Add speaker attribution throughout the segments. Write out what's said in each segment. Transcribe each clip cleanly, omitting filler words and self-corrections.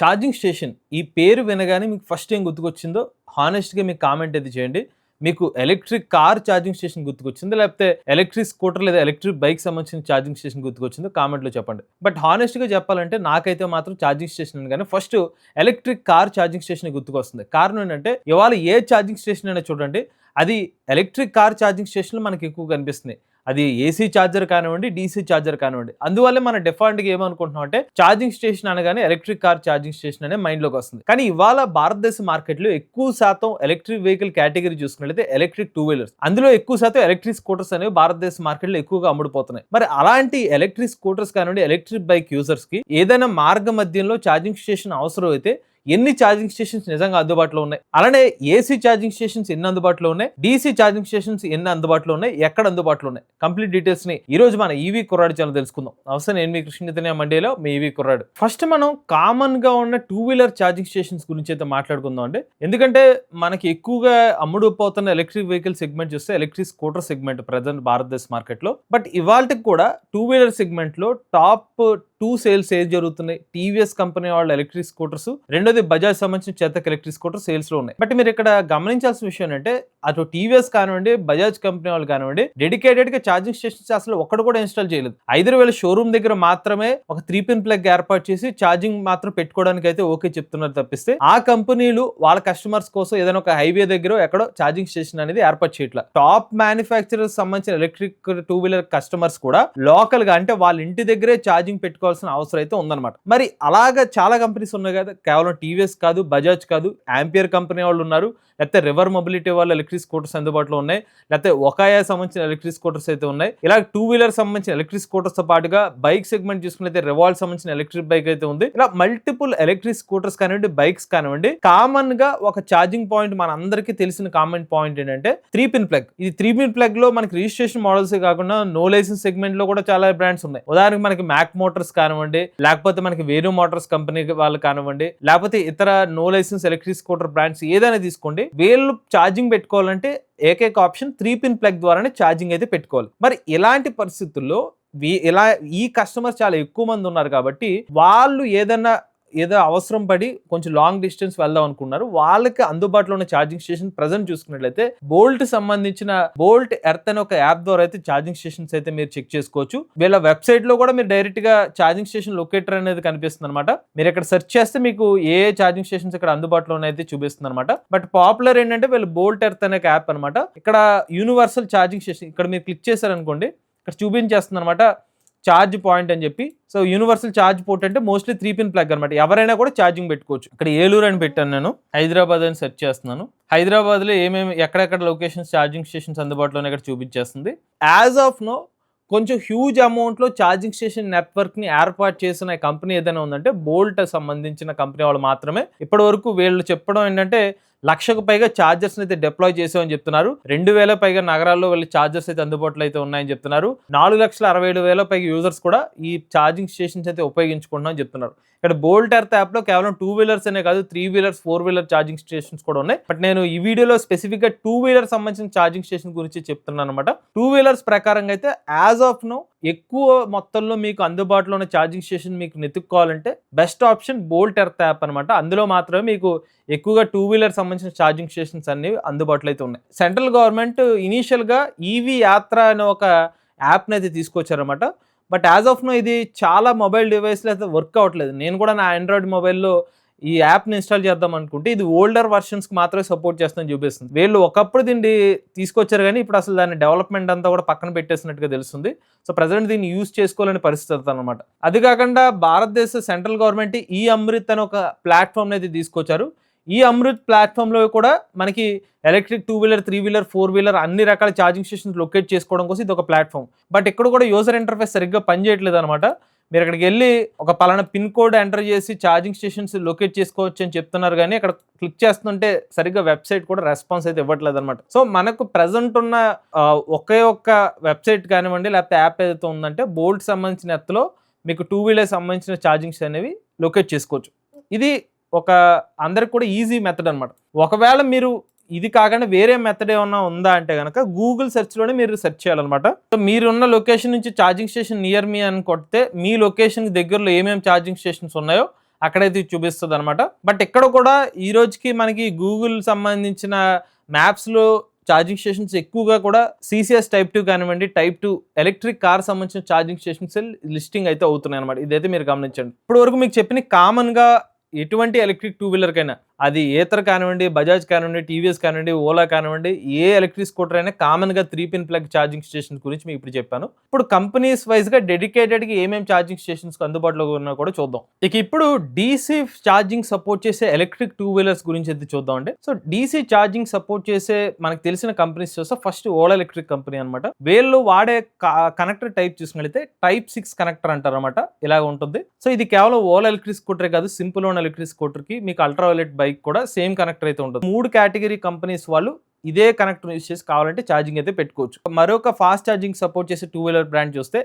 Speaker 1: Charging station ఈ పేరు వినగానే మీకు ఫస్ట్ ఏం గుర్తుకొచ్చిందో హానెస్ట్‌గా మీకు కామెంట్ అయితే చేయండి. మీకు ఎలక్ట్రిక్ కార్ ఛార్జింగ్ స్టేషన్ గుర్తుకొచ్చిందా? లేకపోతే ఎలక్ట్రిక్ స్కూటర్ లేదా ఎలక్ట్రిక్ బైక్ సంబంధించిన ఛార్జింగ్ స్టేషన్ గుర్తుకొచ్చిందో కామెంట్‌లో చెప్పండి. బట్ హానెస్ట్‌గా చెప్పాలంటే నాకైతే మాత్రం ఛార్జింగ్ స్టేషన్ అనగానే first electric car charging station గుర్తుకొస్తుంది. కారణం ఏంటంటే ఇవాళ ఏ ఛార్జింగ్ స్టేషన్ అయినా చూడండి, అది ఎలక్ట్రిక్ కార్ ఛార్జింగ్ స్టేషన్‌లు మనకి ఎక్కువ కనిపిస్తున్నాయి. అది ఏసీ ఛార్జర్ కానివ్వండి, డీసీ ఛార్జర్ కానివ్వండి. అందువల్లే మనం డిఫాల్ట్‌గా ఏమనుకుంటున్నాం అంటే ఛార్జింగ్ స్టేషన్ అనగానే ఎలక్ట్రిక్ కార్ ఛార్జింగ్ స్టేషన్ అనే మైండ్‌లోకి వస్తుంది. కానీ ఇవాళ భారతదేశ మార్కెట్‌లో ఎక్కువ శాతం ఎలక్ట్రిక్ వెహికల్ కేటగిరీ చూసుకున్నట్లయితే ఎలక్ట్రిక్ టూ వీలర్స్. అందులో ఎక్కువ శాతం ఎలక్ట్రిక్ స్కూటర్స్ అనేవి భారతదేశ మార్కెట్‌లో ఎక్కువగా అమ్ముడుపోతున్నాయి. మరి అలాంటి ఎలక్ట్రిక్ స్కూటర్స్ కానివ్వండి, ఎలక్ట్రిక్ బైక్ యూజర్స్‌కి ఏదైనా మార్గ మధ్యంలో ఛార్జింగ్ స్టేషన్ అవసరం అయితే ఎన్ని ఛార్జింగ్ స్టేషన్స్ నిజంగా అందుబాటులో ఉన్నాయి, అలానే ఏసీ ఛార్జింగ్ స్టేషన్స్ ఎన్ని అందుబాటులో ఉన్నాయి, డీసీ ఛార్జింగ్ స్టేషన్స్ ఎన్ని అందుబాటులో ఉన్నాయి, ఎక్కడ అందుబాటులో ఉన్నాయి, కంప్లీట్ డీటెయిల్స్ ని ఈ రోజు మన ఈవీ కుర్రాడు ఛానల్ తెలుసుకుందాం. అవసరం నేను మీ కృష్ణ చైతన్య మండేలో మీ ఈవీ కుర్రాడు. ఫస్ట్ మనం కామన్ గా ఉన్న టూ వీలర్ ఛార్జింగ్ స్టేషన్స్ గురించి అయితే మాట్లాడుకుందాం అండి. ఎందుకంటే మనకి ఎక్కువగా అమ్ముడుపోతున్న ఎలక్ట్రిక్ వెహికల్ సెగ్మెంట్ చూస్తే ఎలక్ట్రిక్ స్కూటర్ సెగ్మెంట్ ప్రజెంట్ భారతదేశ మార్కెట్ లో. బట్ ఇవాళకి కూడా టూ వీలర్ సెగ్మెంట్ లో టాప్ 2 సేల్స్ ఏది జరుగుతున్నాయి, టీవీఎస్ కంపెనీ వాళ్ళ ఎలక్ట్రిక్ స్కూటర్స్, రెండోది బజాజ్ సంబంధించిన చేతక్ ఎలక్ట్రిక్ స్కూటర్ సేల్స్ లో ఉన్నాయి. బట్ మీరు ఇక్కడ గమనించాల్సిన విషయం ఏంటంటే అటు టీవీఎస్ కానివ్వండి, బజాజ్ కంపెనీ వాళ్ళు కానివ్వండి, డెడికేటెడ్ గా ఛార్జింగ్ స్టేషన్స్ అసలు ఒక్కడు కూడా ఇన్స్టాల్ చేయలేదు. 5,000 షోరూమ్ దగ్గర మాత్రమే ఒక 3 పిన్ ప్లగ్ ఏర్పాటు చేసి ఛార్జింగ్ మాత్రం పెట్టుకోవడానికి అయితే ఓకే చెప్తున్నారు తప్పిస్తే ఆ కంపెనీలు వాళ్ళ కస్టమర్స్ కోసం ఏదైనా ఒక హైవే దగ్గర ఎక్కడో ఛార్జింగ్ స్టేషన్ అనేది ఏర్పాటు చేయట్లేదు. టాప్ మ్యానుఫ్యాక్చరర్స్ సంబంధించిన ఎలక్ట్రిక్ టూ వీలర్ కస్టమర్స్ కూడా లోకల్ గా అంటే వాళ్ళ ఇంటి దగ్గరే ఛార్జింగ్ పెట్టుకోవాల్సిన అవసరం అయితే ఉందన్నమాట. మరి అలాగా చాలా కంపెనీస్ ఉన్నాయి కదా, కేవలం టీవీఎస్ కాదు, బజాజ్ కాదు, ఆంపియర్ కంపెనీ వాళ్ళు ఉన్నారు, లేకపోతే రివర్ మొబిలిటీ వాళ్ళ ఎలక్ట్రిక్ స్కూటర్స్ అందుబాటులో ఉన్నాయి, లేకపోతే ఒకాయా సంబంధించిన ఎలక్ట్రిక్ స్కూటర్స్ అయితే ఉన్నాయి. ఇలా టూ వీలర్ సంబంధించిన ఎలక్ట్రిక్ స్కూటర్స్ తో పాటుగా బైక్ సెగ్మెంట్ చూసుకున్నైతే రివాల్ట్ సంబంధించిన ఎలక్ట్రిక్ బైక్ అయితే ఉంది. ఇలా మల్టిపుల్ ఎలక్ట్రిక్ స్కూటర్స్ కానివ్వండి, బైక్స్ కానివ్వండి, కామన్ గా ఒక ఛార్జింగ్ పాయింట్ మన అందరికీ తెలిసిన కామన్ పాయింట్ ఏంటంటే 3 పిన్ ప్లగ్. ఇది 3 పిన్ ప్లగ్ లో మనకి రిజిస్ట్రేషన్ మోడల్స్ కాకుండా నో లైసెన్స్ సెగ్మెంట్ లో కూడా చాలా బ్రాండ్స్ ఉన్నాయి. ఉదాహరణకి మనకి మ్యాక్ మోటార్స్ కానివ్వండి, లేకపోతే మనకి వేణు మోటార్స్ కంపెనీ వాళ్ళు కానివ్వండి, లేకపోతే ఇతర no license electric scooter brands ఏదైనా తీసుకోండి, వీళ్ళు ఛార్జింగ్ పెట్టుకోవాలంటే ఏకైక ఆప్షన్ 3 పిన్ ప్లగ్ ద్వారానే ఛార్జింగ్ అయితే పెట్టుకోవాలి. మరి ఇలాంటి పరిస్థితుల్లో ఈ కస్టమర్స్ చాలా ఎక్కువ మంది ఉన్నారు కాబట్టి వాళ్ళు ఏదో అవసరం పడి కొంచెం లాంగ్ డిస్టెన్స్ వెళ్దాం అనుకున్నారు, వాళ్ళకి అందుబాటులో ఉన్న ఛార్జింగ్ స్టేషన్ ప్రజెంట్ చూసుకున్నట్లయితే బోల్ట్ సంబంధించిన బోల్ట్ ఎర్త్ అనే ఒక యాప్ ద్వారా అయితే ఛార్జింగ్ స్టేషన్స్ అయితే మీరు చెక్ చేసుకోవచ్చు. వీళ్ళ వెబ్సైట్ లో కూడా మీరు డైరెక్ట్ గా ఛార్జింగ్ స్టేషన్ లొకేటర్ అనేది కనిపిస్తుంది అనమాట. మీరు ఇక్కడ సెర్చ్ చేస్తే మీకు ఏ ఛార్జింగ్ స్టేషన్స్ ఇక్కడ అందుబాటులో అయితే చూపిస్తుంది అనమాట. బట్ పాపులర్ ఏంటంటే వీళ్ళు బోల్ట్ ఎర్త్ అనే యాప్ అనమాట. ఇక్కడ యూనివర్సల్ ఛార్జింగ్ స్టేషన్ ఇక్కడ మీరు క్లిక్ చేశారనుకోండి, ఇక్కడ చూపించేస్తుంది అనమాట ఛార్జ్ పాయింట్ అని చెప్పి. సో యూనివర్సల్ ఛార్జ్ పోర్ట్ అంటే మోస్ట్లీ 3 పిన్ ప్లగ్ అనమాట. ఎవరైనా కూడా ఛార్జింగ్ పెట్టుకోవచ్చు. ఇక్కడ ఏలూరు అని పెట్టాను, నేను హైదరాబాద్ అని సెర్చ్ చేస్తున్నాను. హైదరాబాద్ లో ఎక్కడెక్కడ లొకేషన్స్ ఛార్జింగ్ స్టేషన్స్ అందుబాటులో ఇక్కడ చూపించేస్తుంది. యాజ్ ఆఫ్ నో కొంచెం హ్యూజ్ అమౌంట్ లో ఛార్జింగ్ స్టేషన్ నెట్వర్క్ ని ఏర్పాటు చేసిన కంపెనీ ఏదైనా ఉందంటే బోల్ట్ సంబంధించిన కంపెనీ వాళ్ళు మాత్రమే. ఇప్పటి వరకు వీళ్ళు చెప్పడం ఏంటంటే 1,00,000కు పైగా ఛార్జర్స్ అయితే డిప్లాయ్ చేసామని చెప్తున్నారు. 2,000 పైగా నగరాల్లో వీళ్ళు ఛార్జర్స్ అయితే అందుబాటులో అయితే ఉన్నాయని చెప్తున్నారు. 4,67,000 పైగా యూజర్స్ కూడా ఈ ఛార్జింగ్ స్టేషన్స్ అయితే ఉపయోగించుకుంటున్నామని చెప్తున్నారు. ఇక్కడ బోల్ట్ ఎర్త్ యాప్ లో కేవలం 2 వీలర్స్ అనే కాదు, 3 వీలర్స్ 4 వీలర్ ఛార్జింగ్ స్టేషన్స్ కూడా ఉన్నాయి. బట్ నేను ఈ వీడియోలో స్పెసిఫిక్ గా 2 వీలర్ సంబంధించిన ఛార్జింగ్ స్టేషన్ గురించి చెప్తున్నాను అనమాట. 2 వీలర్స్ ప్రకారంగా అయితే యాజ్ ఆఫ్ నో ఎక్కువ మొత్తంలో మీకు అందుబాటులో ఉన్న ఛార్జింగ్ స్టేషన్ మీకు నెతుక్కోవాలంటే best option Bolt Earth app అనమాట. అందులో మాత్రమే మీకు ఎక్కువగా 2 వీలర్ సంబంధించిన ఛార్జింగ్ స్టేషన్స్ అన్ని అందుబాటులో అయితే ఉన్నాయి. సెంట్రల్ గవర్నమెంట్ ఇనీషియల్ గా ఈవీ యాత్ర అనే ఒక యాప్ని అయితే తీసుకొచ్చారనమాట. బట్ యాజ్ ఆఫ్ నో ఇది చాలా మొబైల్ డివైస్లో అయితే వర్క్ అవ్వట్లేదు. నేను కూడా నా ఆండ్రాయిడ్ మొబైల్లో ఈ యాప్ని ఇన్స్టాల్ చేద్దాం అనుకుంటే ఇది ఓల్డర్ వర్షన్స్కి మాత్రమే సపోర్ట్ చేస్తుందని చూపిస్తుంది. వీళ్ళు ఒకప్పుడు దీన్ని తీసుకొచ్చారు కానీ ఇప్పుడు అసలు దాని డెవలప్మెంట్ అంతా కూడా పక్కన పెట్టేసినట్టుగా తెలుస్తుంది. సో ప్రజెంట్ దీన్ని యూజ్ చేసుకోవాలని పరిస్థితి అనమాట. అది కాకుండా భారతదేశ సెంట్రల్ గవర్నమెంట్ ఈ అమృత్ అనే ఒక ప్లాట్ఫామ్ అయితే తీసుకొచ్చారు. ఈ అమృత్ ప్లాట్ఫామ్ లో కూడా మనకి ఎలక్ట్రిక్ 2 వీలర్ 3 వీలర్ 4 వీలర్ అన్ని రకాల ఛార్జింగ్ స్టేషన్స్ లొకేట్ చేసుకోవడం కోసం ఇది ఒక ప్లాట్ఫామ్. బట్ ఇక్కడ కూడా యూజర్ ఇంటర్ఫేస్ సరిగ్గా పనిచేయట్లేదు అనమాట. మీరు అక్కడికి వెళ్ళి ఒక పలానా పిన్ కోడ్ ఎంటర్ చేసి ఛార్జింగ్ స్టేషన్స్ లొకేట్ చేసుకోవచ్చు అని చెప్తున్నారు, కానీ అక్కడ క్లిక్ చేస్తుంటే సరిగ్గా వెబ్సైట్ కూడా రెస్పాన్స్ అయితే ఇవ్వట్లేదు అనమాట. సో మనకు ప్రెజెంట్ ఉన్న ఒకే ఒక్క వెబ్సైట్ కానివ్వండి, లేకపోతే యాప్ ఏదైతే ఉందంటే బోల్ట్ సంబంధించిన ఎత్తులో మీకు 2 వీలర్ సంబంధించిన ఛార్జింగ్స్ అనేవి లొకేట్ చేసుకోవచ్చు. ఇది ఒక అందరికి కూడా ఈజీ మెథడ్ అనమాట. ఒకవేళ మీరు ఇది కాకుండా వేరే మెథడ్ ఏమన్నా ఉందా అంటే కనుక గూగుల్ సెర్చ్లోనే మీరు సెర్చ్ చేయాలన్నమాట. సో మీరున్న లొకేషన్ నుంచి ఛార్జింగ్ స్టేషన్ నియర్ మీ అని కొడితే మీ లొకేషన్కి దగ్గరలో ఏమేమి ఛార్జింగ్ స్టేషన్స్ ఉన్నాయో అక్కడైతే చూపిస్తుంది అనమాట. బట్ ఇక్కడ కూడా ఈ రోజుకి మనకి గూగుల్ సంబంధించిన మ్యాప్స్లో ఛార్జింగ్ స్టేషన్స్ ఎక్కువగా కూడా CCS Type 2 కానివ్వండి, Type 2 ఎలక్ట్రిక్ కార్ సంబంధించిన ఛార్జింగ్ స్టేషన్స్ లిస్టింగ్ అయితే అవుతున్నాయి అనమాట. ఇదైతే మీరు గమనించండి. ఇప్పుడు వరకు మీకు చెప్పిన కామన్గా ఎటువంటి ఎలక్ట్రిక్ 2 వీలర్కైనా అది ఏతర్ కానివ్వండి, బజాజ్ కానివ్వండి, టీవీఎస్ కానివ్వండి, ఓలా కానివ్వండి, ఏ ఎలక్ట్రిక్ స్కూటర్ అయినా కామన్గా 3 పిన్ ప్లగ్ ఛార్జింగ్ స్టేషన్ గురించి మీకు ఇప్పుడు చెప్పాను. ఇప్పుడు కంపెనీస్ వైజ్గా డెడికేటెడ్గా ఏమేమి ఛార్జింగ్ స్టేషన్స్ అందుబాటులో ఉన్నా కూడా చూద్దాం. ఇక ఇప్పుడు DC ఛార్జింగ్ సపోర్ట్ చేసే ఎలక్ట్రిక్ 2 వీలర్స్ గురించి అయితే చూద్దాం అండి. సో DC ఛార్జింగ్ సపోర్ట్ చేసే మనకు తెలిసిన కంపెనీస్ చూస్తే ఫస్ట్ ఓలా ఎలక్ట్రిక్ కంపెనీ అనమాట. వీళ్ళు వాడే కనెక్టర్ టైప్ చూసుకుంటే Type 6 కనెక్టర్ అంటారు అనమాట. ఇలా ఉంటుంది. సో ఇది కేవలం ఓలా ఎలక్ట్రిక్ స్కూటరే కాదు, సింపుల్ ఓన్ ఎలక్ట్రిక్ స్కూటర్ కి మీకు అల్ట్రావైలెట్ బైక్ కూడా సేమ్ కనెక్టర్ అయితే ఉంటుంది. 3 కేటగిరీ కంపెనీస్ వాళ్ళు ఇదే కనెక్టర్ యూస్ చేసి కావాలంటే ఛార్జింగ్ అయితే పెట్టుకోవచ్చు. మరొక ఫాస్ట్ ఛార్జింగ్ సపోర్ట్ చేసే 2 వీలర్ బ్రాండ్ చూస్తే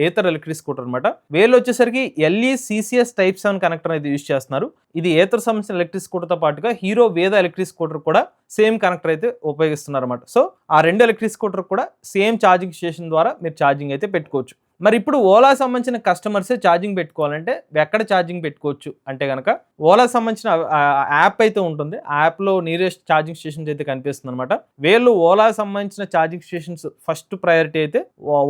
Speaker 1: ఏతర్ ఎలక్ట్రిక్ స్కూటర్ అనమాట. వీళ్ళు వచ్చేసరికి LE CCS Type 7 కనెక్టర్ అయితే యూస్ చేస్తున్నారు. ఇది ఏతర్ సంబంధించిన ఎలక్ట్రిక్ స్కూటర్ తో పాటుగా హీరో వేద ఎలక్ట్రిక్ స్కూటర్ కూడా సేమ్ కనెక్టర్ అయితే ఉపయోగిస్తున్నారు అనమాట. సో ఆ 2 ఎలక్ట్రిక్ స్కూటర్ కూడా సేమ్ ఛార్జింగ్ స్టేషన్ ద్వారా మీరు ఛార్జింగ్ అయితే పెట్టుకోవచ్చు. మరి ఇప్పుడు ఓలా సంబంధించిన కస్టమర్సే ఛార్జింగ్ పెట్టుకోవాలంటే ఎక్కడ ఛార్జింగ్ పెట్టుకోవచ్చు అంటే కనుక ఓలా సంబంధించిన యాప్ అయితే ఉంటుంది. ఆ యాప్లో నియరెస్ట్ ఛార్జింగ్ స్టేషన్స్ అయితే కనిపిస్తుంది అనమాట. వీళ్ళు ఓలా సంబంధించిన ఛార్జింగ్ స్టేషన్స్ ఫస్ట్ ప్రయారిటీ అయితే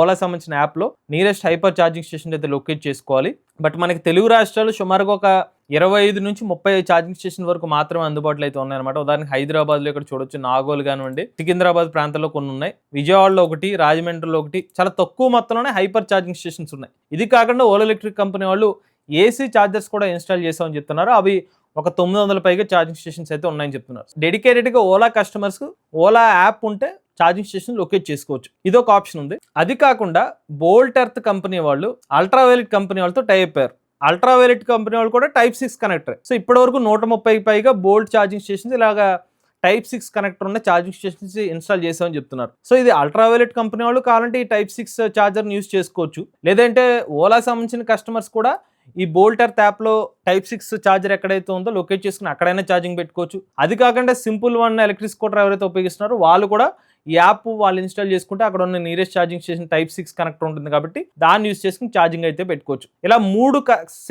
Speaker 1: ఓలా సంబంధించిన యాప్లో నియరెస్ట్ హైపర్ ఛార్జింగ్ స్టేషన్ అయితే లొకేట్ చేసుకోవాలి. బట్ మనకి తెలుగు రాష్ట్రాలు సుమారుగా ఒక 25 నుంచి 30 ఛార్జింగ్ స్టేషన్ వరకు మాత్రమే అందుబాటులో అయితే ఉన్నాయన్నమాట. ఉదాహరణకి హైదరాబాద్లో ఇక్కడ చూడొచ్చు, నాగోల్ కానివ్వండి, సికింద్రాబాద్ ప్రాంతంలో కొన్ని ఉన్నాయి, విజయవాడలో ఒకటి, రాజమండ్రిలో ఒకటి, చాలా తక్కువ మొత్తంలోనే హైపర్ ఛార్జింగ్ స్టేషన్స్ ఉన్నాయి. ఇది కాకుండా ఓలా ఎలక్ట్రిక్ కంపెనీ వాళ్ళు AC ఛార్జర్స్ కూడా ఇన్స్టాల్ చేసామని చెప్తున్నారు. అవి ఒక 900 పైగా ఛార్జింగ్ స్టేషన్స్ అయితే ఉన్నాయని చెప్తున్నారు. డెడికేటెడ్గా ఓలా కస్టమర్స్ ఓలా యాప్ ఉంటే ఛార్జింగ్ స్టేషన్ లొకేట్ చేసుకోవచ్చు. ఇదొక ఆప్షన్ ఉంది. అది కాకుండా బోల్ట్ ఎర్త్ కంపెనీ వాళ్ళు అల్ట్రావైలెట్ కంపెనీ వాళ్ళతో టై అయిపోయారు. అల్ట్రావైలెట్ కంపెనీ వాళ్ళు కూడా Type 6 కనెక్టర్. సో ఇప్పటి వరకు 130 పైగా బోల్ట్ ఛార్జింగ్ స్టేషన్స్ ఇలాగా Type 6 కనెక్టర్ ఉన్న ఛార్జింగ్ స్టేషన్స్ ఇన్స్టాల్ చేసామని చెప్తున్నారు. సో ఇది అల్ట్రావైలెట్ కంపెనీ వాళ్ళు కావాలంటే ఈ Type 6 ఛార్జర్ని యూస్ చేసుకోవచ్చు. లేదంటే ఓలా సంబంధించిన కస్టమర్స్ కూడా ఈ బోల్ట్ ఎర్త్ యాప్లో Type 6 ఛార్జర్ ఎక్కడైతే ఉందో లొకేట్ చేసుకుని అక్కడైనా ఛార్జింగ్ పెట్టుకోవచ్చు. అది కాకుండా సింపుల్ వన్ ఎలక్ట్రిక్ స్కూటర్ ఎవరైతే ఉపయోగిస్తున్నారో వాళ్ళు కూడా ఈ యాప్ వాళ్ళు ఇన్స్టాల్ చేసుకుంటే అక్కడ ఉన్న nearest charging station Type 6 connector ఉంటుంది కాబట్టి దాన్ని యూస్ చేసుకుని ఛార్జింగ్ అయితే పెట్టుకోవచ్చు. ఇలా 3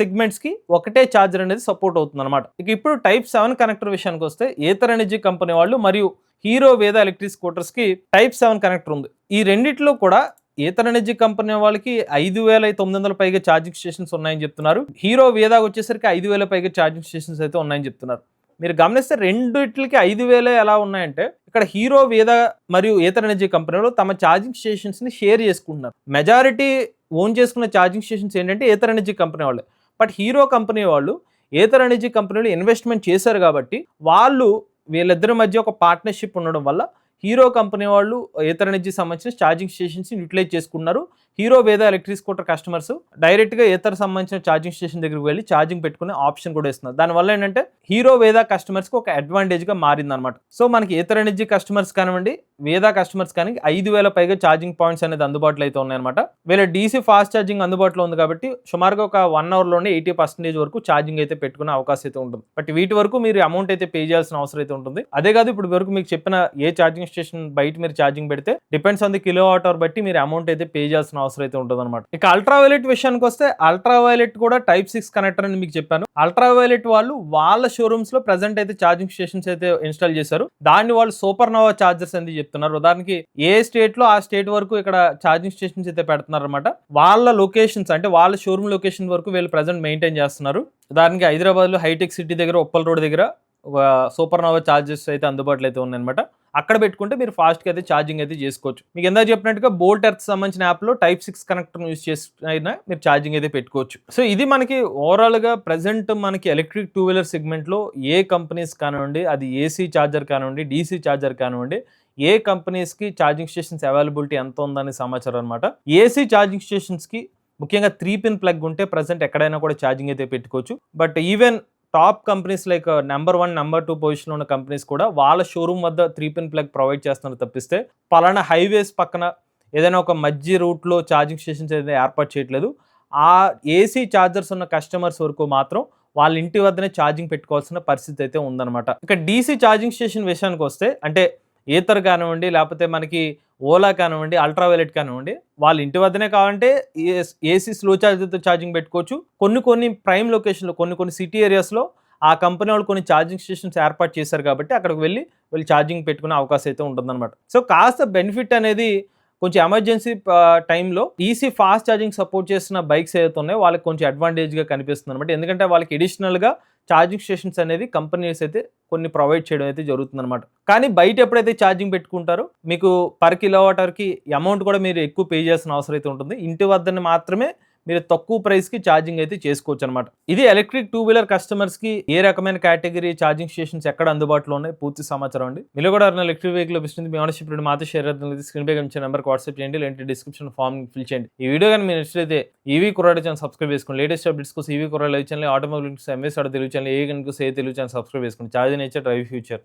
Speaker 1: సెగ్మెంట్స్ కి ఒకటే ఛార్జర్ అనేది సపోర్ట్ అవుతుంది అనమాట. ఇక ఇప్పుడు Type 7 కనెక్టర్ విషయానికి వస్తే ఏతర్ ఎనర్జీ కంపెనీ వాళ్ళు మరియు హీరో వేద ఎలక్ట్రిక్ స్కూటర్స్ కి Type 7 కనెక్టర్ ఉంది. ఈ రెండిట్లో కూడా ఏతర్ ఎనర్జీ కంపెనీ వాళ్ళకి 5900 పైగా ఛార్జింగ్ స్టేషన్స్ ఉన్నాయని చెప్తున్నారు. హీరో వేదా వచ్చేసరికి 5000 పైగా ఛార్జింగ్ స్టేషన్స్ అయితే ఉన్నాయని చెప్తున్నారు. మీరు గమనిస్తే రెండిట్లకి 5000 ఎలా ఉన్నాయంటే ఇక్కడ హీరో వేదా మరియు ఏతర్ ఎనర్జీ కంపెనీలో తమ ఛార్జింగ్ స్టేషన్స్ ని షేర్ చేసుకుంటున్నారు. మెజారిటీ ఓన్ చేసుకున్న ఛార్జింగ్ స్టేషన్స్ ఏంటంటే ఏతర్ ఎనర్జీ కంపెనీ వాళ్ళే. బట్ హీరో కంపెనీ వాళ్ళు ఏతర్ ఎనర్జీ కంపెనీలో ఇన్వెస్ట్మెంట్ చేశారు కాబట్టి వాళ్ళు వీళ్ళిద్దరి మధ్య ఒక పార్ట్నర్షిప్ ఉండడం వల్ల హీరో కంపెనీ వాళ్ళు ఏతర్ ఎనర్జీ సంబంధించిన ఛార్జింగ్ స్టేషన్స్ యూటిలైజ్ చేసుకున్నారు. హీరో వేద ఎలక్ట్రిక్ స్కూటర్ కస్టమర్స్ డైరెక్ట్గా ఏతర్ సంబంధించిన ఛార్జింగ్ స్టేషన్ దగ్గరికి వెళ్ళి ఛార్జింగ్ పెట్టుకునే ఆప్షన్ కూడా ఇస్తున్నారు. దానివల్ల ఏంటంటే హీరో వేద కస్టమర్స్కి ఒక అడ్వాంటేజ్గా మారిందనమాట. సో మనకి ఏతర్ ఎనర్జీ కస్టమర్స్ కానివ్వండి, వేద కస్టమర్స్ కానీ 5000 పైగా ఛార్జింగ్ పాయింట్స్ అనేది అందుబాటులో అయితే ఉన్నాయన్నమాట. వీళ్ళ DC ఫాస్ట్ ఛార్జింగ్ అందుబాటులో ఉంది కాబట్టి సుమారుగా ఒక 1 అవర్లోనే 80% వరకు ఛార్జింగ్ అయితే పెట్టుకునే అవకాశం అయితే ఉంటుంది. బట్ వీటి వరకు మీరు అమౌంట్ అయితే పే చేయాల్సిన అవసరం అయితే ఉంటుంది. అదే కాదు ఇప్పుడు వరకు మీకు చెప్పిన ఏ ఛార్జింగ్ స్టేషన్ బయట మీరు ఛార్జింగ్ పెడితే depends on the kilowatt hour బట్టి మీరు అమౌంట్ అయితే పే చేయాల్సిన అవసరం అయితే ఉంటుంది అనమాట. ఇక అల్ట్రావైలెట్ విషయానికి వస్తే అల్ట్రావైలెట్ కూడా Type 6 కనెక్టర్ అని మీకు చెప్పాను. అల్ట్రావైలెట్ వాళ్ళు వాళ్ళ షోరూమ్స్ లో ప్రెసెంట్ అయితే ఛార్జింగ్ స్టేషన్స్ అయితే ఇన్స్టాల్ చేశారు. దాన్ని వాళ్ళు సూపర్ నోవా ఛార్జర్స్ అని చెప్తున్నారు. ఉదాహరణకి ఏ స్టేట్ లో ఆ స్టేట్ వరకు ఇక్కడ ఛార్జింగ్ స్టేషన్స్ అయితే పెడుతున్నారు అనమాట. వాళ్ళ లొకేషన్స్ అంటే వాళ్ళ షోరూమ్ లొకేషన్ వరకు వీళ్ళు ప్రెసెంట్ మెయింటైన్ చేస్తున్నారు. ఉదాహరణకి హైదరాబాద్ లో హైటెక్ సిటీ దగ్గర ఉప్పల్ రోడ్ దగ్గర ఒక సూపర్ నోవా ఛార్జర్స్ అయితే అందుబాటులో అయితే ఉన్నాయన్నమాట. అక్కడ పెట్టుకుంటే మీరు ఫాస్ట్గా అయితే ఛార్జింగ్ అయితే చేసుకోవచ్చు. మీకు ఎంత చెప్పినట్టుగా బోల్ట్ ఎర్త్ సంబంధించిన యాప్లో Type 6 కనెక్టర్ యూస్ చేసి అయినా మీరు ఛార్జింగ్ అయితే పెట్టుకోవచ్చు. సో ఇది మనకి ఓవరాల్గా ప్రజెంట్ మనకి ఎలక్ట్రిక్ 2 వీలర్ సెగ్మెంట్లో ఏ కంపెనీస్ కానివ్వండి, అది AC ఛార్జర్ కానివ్వండి, DC ఛార్జర్ కానివ్వండి, ఏ కంపెనీస్కి ఛార్జింగ్ స్టేషన్స్ అవైలబిలిటీ ఎంత ఉందనే సమాచారం అనమాట. AC ఛార్జింగ్ స్టేషన్స్కి ముఖ్యంగా 3 పిన్ ప్లగ్ ఉంటే ప్రజెంట్ ఎక్కడైనా కూడా ఛార్జింగ్ అయితే పెట్టుకోవచ్చు. But even top companies like number 1, number 2 పొజిషన్లో ఉన్న కంపెనీస్ కూడా వాళ్ళ షోరూమ్ వద్ద 3 పిన్ ప్లగ్ ప్రొవైడ్ చేస్తున్నారు తప్పిస్తే పలానా హైవేస్ పక్కన ఏదైనా ఒక మధ్య రూట్లో ఛార్జింగ్ స్టేషన్స్ అయితే ఏర్పాటు చేయట్లేదు. ఆ AC ఛార్జర్స్ ఉన్న కస్టమర్స్ వరకు మాత్రం వాళ్ళ ఇంటి వద్దనే ఛార్జింగ్ పెట్టుకోవాల్సిన పరిస్థితి అయితే ఉందన్నమాట. ఇక DC ఛార్జింగ్ స్టేషన్ విషయానికి వస్తే అంటే ఏథర్ కానివ్వండి, లేకపోతే మనకి ఓలా కానివ్వండి, అల్ట్రావైలెట్ కానివ్వండి, వాళ్ళ ఇంటి వద్దనే కావాలంటే ఏసీ స్లో చార్జర్‌తో ఛార్జింగ్ పెట్టుకోవచ్చు. కొన్ని ప్రైమ్ లొకేషన్‌లో కొన్ని సిటీ ఏరియాస్‌లో ఆ కంపెనీ వాళ్ళు కొన్ని ఛార్జింగ్ స్టేషన్స్ ఏర్పాటు చేశారు కాబట్టి అక్కడికి వీళ్ళు ఛార్జింగ్ పెట్టుకునే అవకాశం అయితే ఉంటుందన్నమాట. సో, కాస్త బెనిఫిట్ అనేది కొంచెం ఎమర్జెన్సీ టైంలో ఈసీ ఫాస్ట్ ఛార్జింగ్ సపోర్ట్ చేసిన బైక్స్ ఏవైతే ఉన్నాయో వాళ్ళకి కొంచెం అడ్వాంటేజ్‌గా కనిపిస్తుందన్నమాట. ఎందుకంటే వాళ్ళకి అడిషనల్‌గా ఛార్జింగ్ స్టేషన్స్ అనేవి కంపెనీస్ అయితే కొన్ని ప్రొవైడ్ చేయడం అయితే జరుగుతుందన్నమాట. కానీ బయట ఎప్పుడైతే ఛార్జింగ్ పెట్టుకుంటారో మీకు పర్ కిలోవాట్ అవర్‌కి అమౌంట్ కూడా మీరు ఎక్కువ పే చేయాల్సిన అవసరం అయితే ఉంటుంది. ఇంటి వద్దనే మాత్రమే మీరు తక్కువ ప్రైస్‌కి ఛార్జింగ్ అయితే చేసుకోవచ్చనమాట. ఇది ఎలక్ట్రిక్ టూ వీలర్ కస్టమర్స్‌కి ఏ రకమైన కేటగిరీ ఛార్జింగ్ స్టేషన్స్ ఎక్కడ అందుబాటులో ఉన్నాయి పూర్తి సమాచారం అండి. మీలో కూడా ఎవరైనా ఎలక్ట్రిక్ వెహికల్ లభిస్తుంది మీ ఓనర్‌షిప్ రెండు మాతో షేర్ అవుతుంది. స్క్రీన్ పై కనిపించే నెంబర్‌కి వాట్సాప్ చేయండి. లేదంటే డిస్క్రిప్షన్ ఫామ్ ఫిల్ చేయండి. ఈ వీడియో కానీ మీరు నచ్చినట్లయితే ఈవీ కుర్రాడు ఛానల్ సబ్స్క్రైబ్ చేసుకోండి. లేటెస్ట్ అప్డేట్స్ కోసం ఈవీ కుర్రాడు live channel, automobile channel, MS auto Telugu channel, ఏ తెలుగు ఛానల్ సబ్స్క్రైబ్ చేసుకోండి. Charging nature drive future.